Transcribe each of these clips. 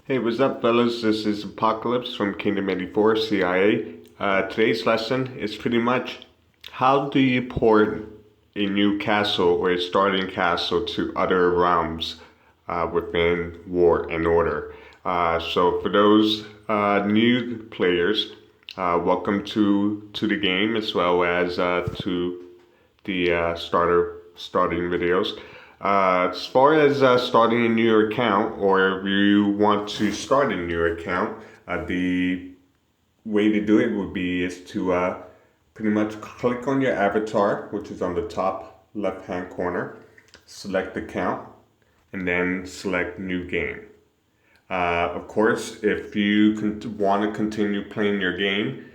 Hey, what's up, fellas? This is Apocalypse from Kingdom 84 CIA. Today's lesson is pretty much how do you port a new castle or a starting castle to other realms within War and Order. So for those new players, welcome to the game as well as to the starting videos. As far as starting a new account, or if you want to start a new account, the way to do it would be is to pretty much click on your avatar, which is on the top left hand corner, select account, and then select new game. Of course, if you want to continue playing your game,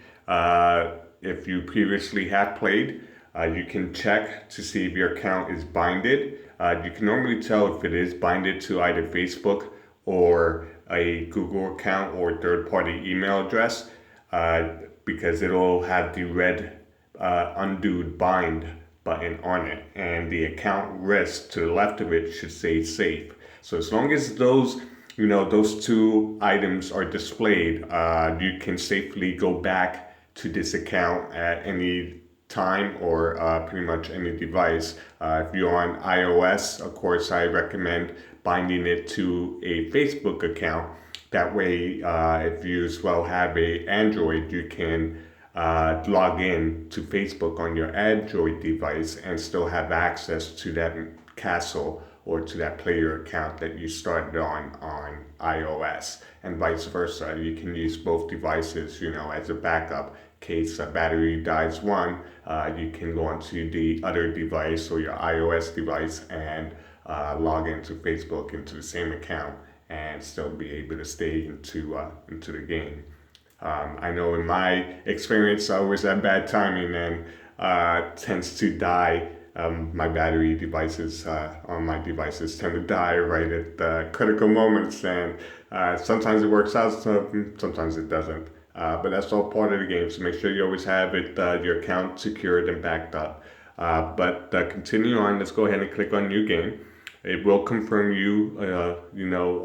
if you previously have played, you can check to see if your account is binded. You can normally tell if it is binded to either Facebook or a Google account or third-party email address, because it'll have the red undo bind button on it, and the account rest to the left of it should say safe. So as long as those two items are displayed, you can safely go back to this account at any time or pretty much any device. If you're on iOS, of course, I recommend binding it to a Facebook account. That way, if you as well have a Android, you can log in to Facebook on your Android device and still have access to that castle or to that player account that you started on iOS, and vice versa. You can use both devices, as a backup. In case a battery dies one, you can go onto the other device or your iOS device and log into Facebook into the same account and still be able to stay into the game. I know in my experience, I always have bad timing and tends to die. My battery devices on my devices tend to die right at the critical moments, and sometimes it works out, sometimes it doesn't. But that's all part of the game, so make sure you always have your account secured and backed up. But continue on, let's go ahead and click on New Game. It will confirm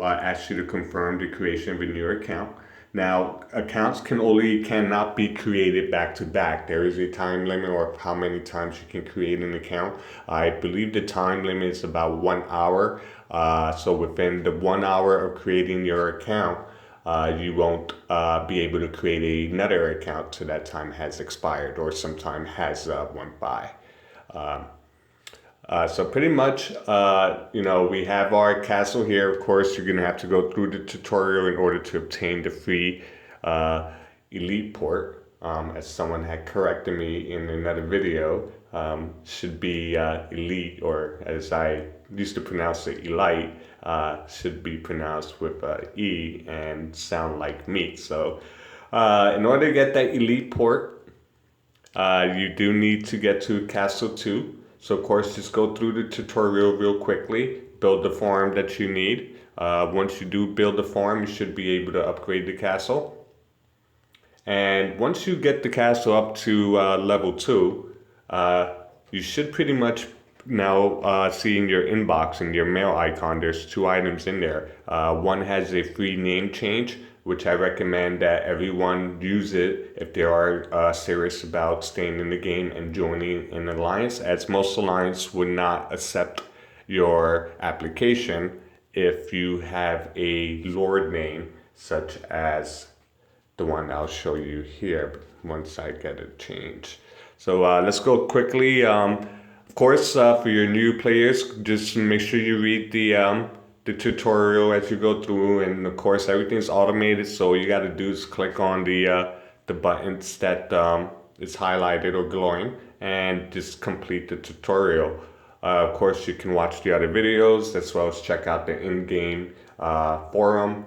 ask you to confirm the creation of a new account. Now, accounts cannot be created back to back. There is a time limit or how many times you can create an account. I believe the time limit is about 1 hour. So within the 1 hour of creating your account, you won't be able to create another account till that time has expired or some time has went by. So pretty much, we have our castle here. Of course, you're going to have to go through the tutorial in order to obtain the free elite port. As someone had corrected me in another video, should be elite, or as I used to pronounce it, elite, should be pronounced with E and sound like meat. So in order to get that elite port, you do need to get to Castle 2. So of course, just go through the tutorial real quickly, build the farm that you need. Once you do build the farm, you should be able to upgrade the castle. And once you get the castle up to level 2, you should pretty much now see in your inbox, in your mail icon, there's 2 items in there. One has a free name change, which I recommend that everyone use it if they are serious about staying in the game and joining an alliance, as most alliance would not accept your application if you have a lord name, such as the one I'll show you here once I get it changed. So let's go quickly. Of course, for your new players, just make sure you read the tutorial as you go through, and of course everything's automated, so all you got to do is click on the buttons that is highlighted or glowing and just complete the tutorial. Of course, you can watch the other videos as well as check out the in-game forum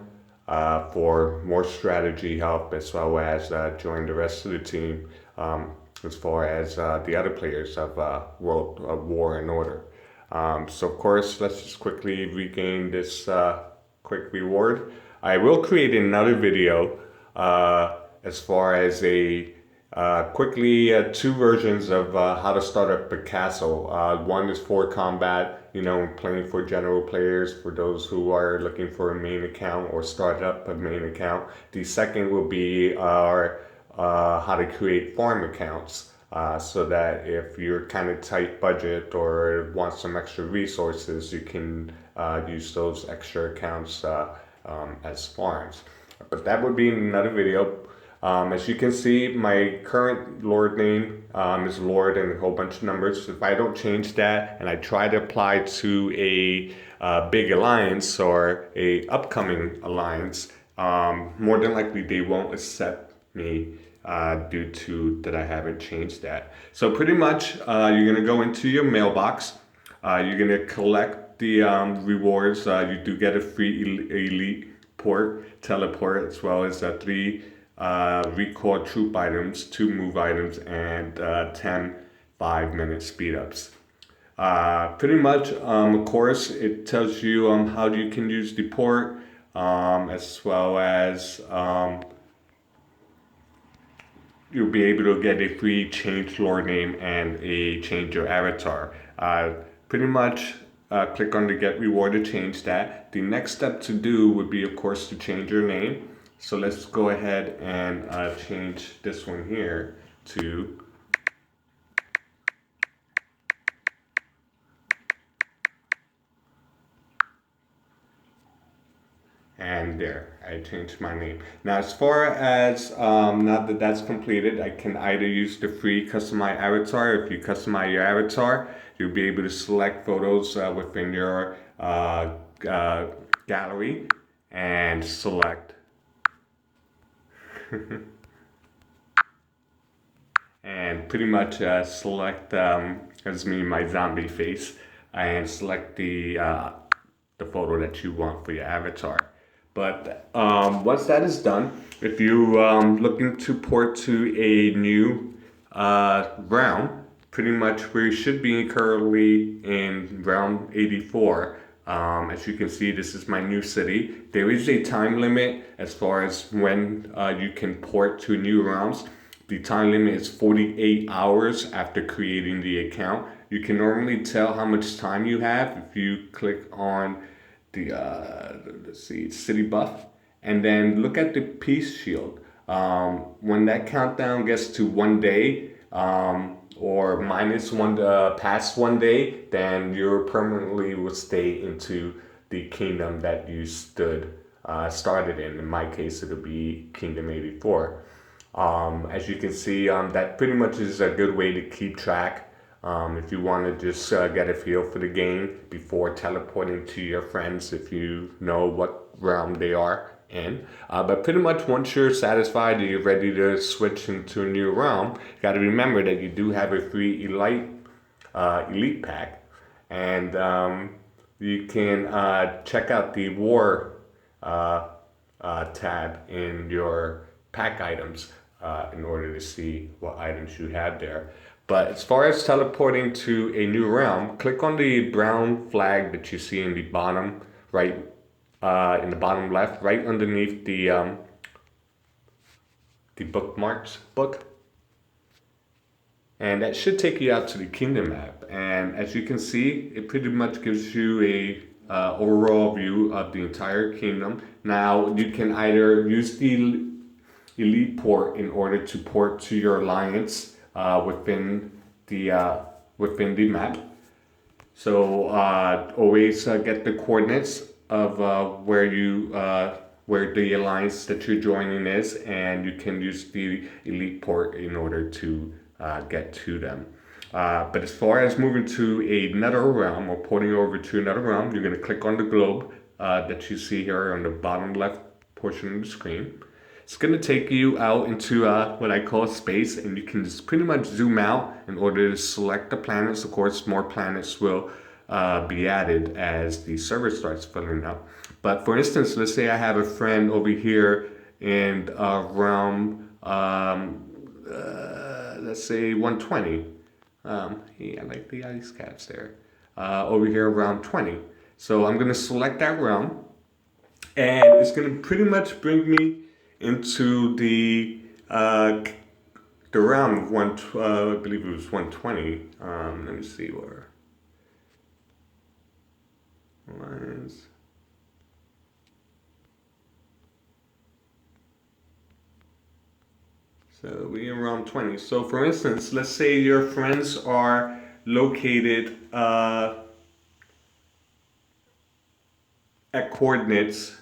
for more strategy help, as well as join the rest of the team as far as the other players of World of War and Order. So of course, let's just quickly regain this quick reward. I will create another video as far as quickly 2 versions of how to start up a castle. One is for combat playing for general players, for those who are looking for a main account or start up a main account. The second will be our how to create farm accounts. So that if you're kind of tight budget or want some extra resources, you can use those extra accounts as farms. But that would be another video. As you can see, my current Lord name is Lord and a whole bunch of numbers. If I don't change that and I try to apply to a big alliance or a upcoming alliance, more than likely they won't accept me due to that I haven't changed that. So pretty much you're gonna go into your mailbox. You're gonna collect the rewards. You do get a free elite teleport, as well as 3 recall troop items, 2 move items, and 10 5-minute speed ups. Pretty much, of course, it tells you how you can use the port, as well as you'll be able to get a free change lore name and a change your avatar. Pretty much click on the get reward to change that. The next step to do would be, of course, to change your name. So let's go ahead and change this one here to and there, I changed my name. Now, as far as now that that's completed, I can either use the free customize avatar. If you customize your avatar, you'll be able to select photos within your gallery and select and pretty much select as me my zombie face and select the photo that you want for your avatar. But once that is done, if you looking to port to a new realm, pretty much we should be currently in realm 84. As you can see, this is my new city. There is a time limit as far as when you can port to new realms. The time limit is 48 hours after creating the account. You can normally tell how much time you have if you click on the let's see, city buff, and then look at the peace shield. When that countdown gets to 1 day, or minus one past 1 day, then you permanently will stay into the kingdom that you started in. In my case, it'll be Kingdom 84. As you can see, that pretty much is a good way to keep track. If you want to just get a feel for the game before teleporting to your friends, if you know what realm they are in. But pretty much once you're satisfied and you're ready to switch into a new realm, you got to remember that you do have a free elite pack, and you can check out the war tab in your pack items in order to see what items you have there. But as far as teleporting to a new realm, click on the brown flag that you see in the bottom right, in the bottom left, right underneath the bookmarks book. And that should take you out to the kingdom map. And as you can see, it pretty much gives you a overall view of the entire kingdom. Now, you can either use the elite port in order to port to your alliance within the map. So always get the coordinates of where the alliance that you're joining is, and you can use the elite port in order to get to them. But as far as moving to another realm or porting over to another realm, you're going to click on the globe that you see here on the bottom left portion of the screen. It's going to take you out into what I call space, and you can just pretty much zoom out in order to select the planets. Of course, more planets will be added as the server starts filling up. But for instance, let's say I have a friend over here in realm, let's say 120. Yeah, I like the ice caps there. Over here around 20. So I'm going to select that realm, and it's going to pretty much bring me into the realm of I believe it was 120. Let me see where. Alliance. So we in realm 20. So for instance, let's say your friends are located at coordinates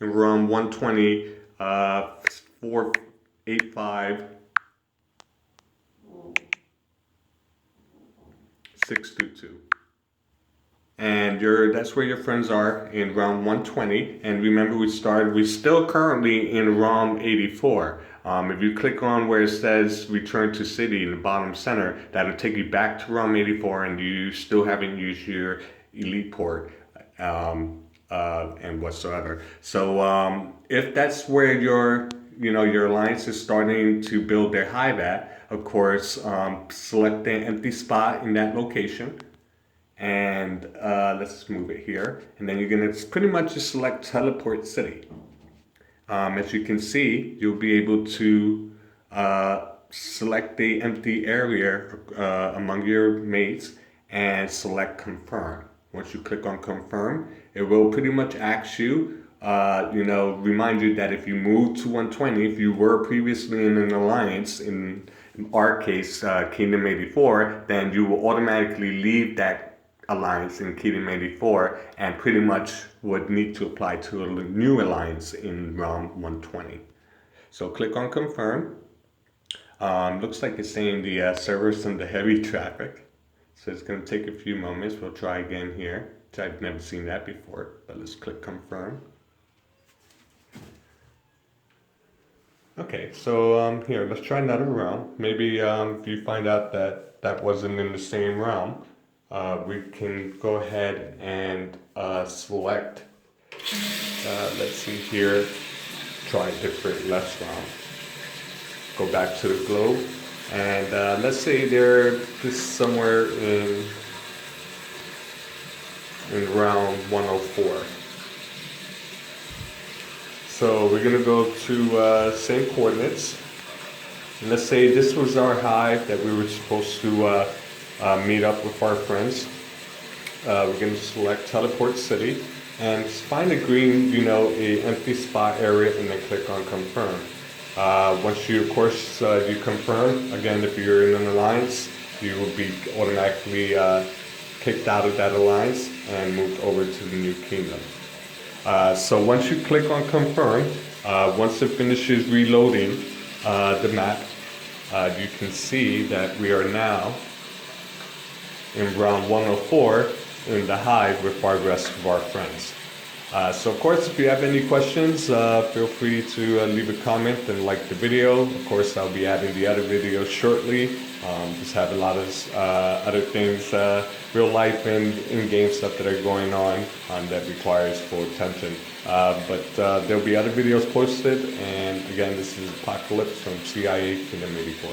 in realm 120, 485, 622. And that's where your friends are in realm 120. And remember, we're still currently in realm 84. If you click on where it says return to city in the bottom center, that'll take you back to realm 84, and you still haven't used your elite port and whatsoever. So if that's where your alliance is starting to build their hive at, of course, select the empty spot in that location. And let's move it here. And then you're going to pretty much just select teleport city. As you can see, you'll be able to select the empty area among your mates and select confirm. Once you click on confirm, it will pretty much ask you, remind you that if you move to 120, if you were previously in an alliance, in our case, Kingdom 84, then you will automatically leave that alliance in Kingdom 84 and pretty much would need to apply to a new alliance in realm 120. So click on confirm. Looks like it's saying the server's under heavy traffic. So it's going to take a few moments. We'll try again here. I've never seen that before, but let's click confirm. Okay, so here, let's try another realm. Maybe if you find out that that wasn't in the same realm, we can go ahead and select, let's see here, try a different less realm. Go back to the globe, and let's say they're just somewhere in round 104. So we're going to go to same coordinates. And let's say this was our hive that we were supposed to meet up with our friends. We're going to select teleport city and find a green, a empty spot area, and then click on confirm. Once you, of course, you confirm, again, if you're in an alliance, you will be automatically kicked out of that alliance and moved over to the new kingdom. So once you click on confirm, once it finishes reloading the map, you can see that we are now in round 104 in the hive with our rest of our friends. So of course, if you have any questions, feel free to leave a comment and like the video. Of course, I'll be adding the other videos shortly. Just have a lot of other things, real life and in-game stuff that are going on that requires full attention. But there'll be other videos posted. And again, this is Apocalypse from CIA Kingdom 84.